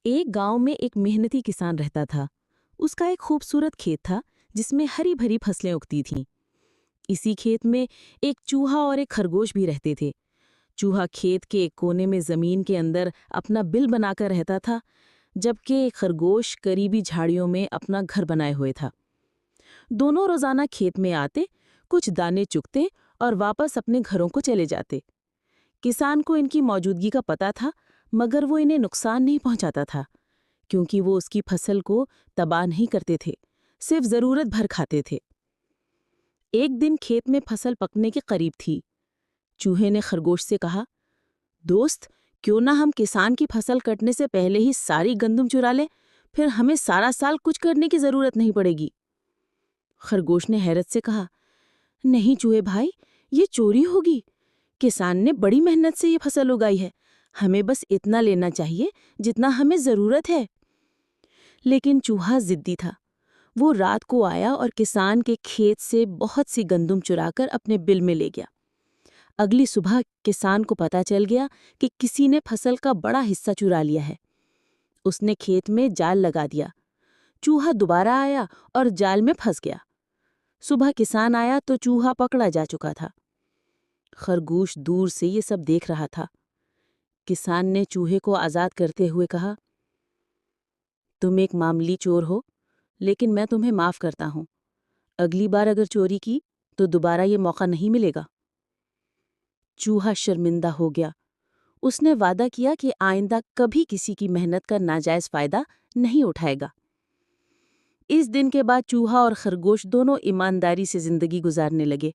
ایک گاؤں میں ایک محنتی کسان رہتا تھا۔ اس کا ایک خوبصورت کھیت تھا جس میں ہری بھری فصلیں اگتی تھیں۔ اسی کھیت میں ایک چوہا اور ایک خرگوش بھی رہتے تھے۔ چوہا کھیت کے ایک کونے میں زمین کے اندر اپنا بل بنا کر رہتا تھا، جبکہ خرگوش قریبی جھاڑیوں میں اپنا گھر بنائے ہوئے تھا۔ دونوں روزانہ کھیت میں آتے، کچھ دانے چگتے اور واپس اپنے گھروں کو چلے جاتے۔ کسان کو ان کی موجودگی کا پتہ تھا، مگر وہ انہیں نقصان نہیں پہنچاتا تھا، کیونکہ وہ اس کی فصل کو تباہ نہیں کرتے تھے، صرف ضرورت بھر کھاتے تھے۔ ایک دن کھیت میں فصل پکنے کے قریب تھی۔ چوہے نے خرگوش سے کہا، دوست، کیوں نہ ہم کسان کی فصل کٹنے سے پہلے ہی ساری گندم چرا لیں، پھر ہمیں سارا سال کچھ کرنے کی ضرورت نہیں پڑے گی۔ خرگوش نے حیرت سے کہا، نہیں چوہے بھائی، یہ چوری ہوگی۔ کسان نے بڑی محنت سے یہ فصل اگائی ہے، ہمیں بس اتنا لینا چاہیے جتنا ہمیں ضرورت ہے۔ لیکن چوہا ضدی تھا۔ وہ رات کو آیا اور کسان کے کھیت سے بہت سی گندم چرا کر اپنے بل میں لے گیا۔ اگلی صبح کسان کو پتہ چل گیا کہ کسی نے فصل کا بڑا حصہ چرا لیا ہے۔ اس نے کھیت میں جال لگا دیا۔ چوہا دوبارہ آیا اور جال میں پھنس گیا۔ صبح کسان آیا تو چوہا پکڑا جا چکا تھا۔ خرگوش دور سے یہ سب دیکھ رہا تھا۔ کسان نے چوہے کو آزاد کرتے ہوئے کہا، تم ایک معمولی چور ہو، لیکن میں تمہیں معاف کرتا ہوں۔ اگلی بار اگر چوری کی تو دوبارہ یہ موقع نہیں ملے گا۔ چوہا شرمندہ ہو گیا۔ اس نے وعدہ کیا کہ آئندہ کبھی کسی کی محنت کا ناجائز فائدہ نہیں اٹھائے گا۔ اس دن کے بعد چوہا اور خرگوش دونوں ایمانداری سے زندگی گزارنے لگے۔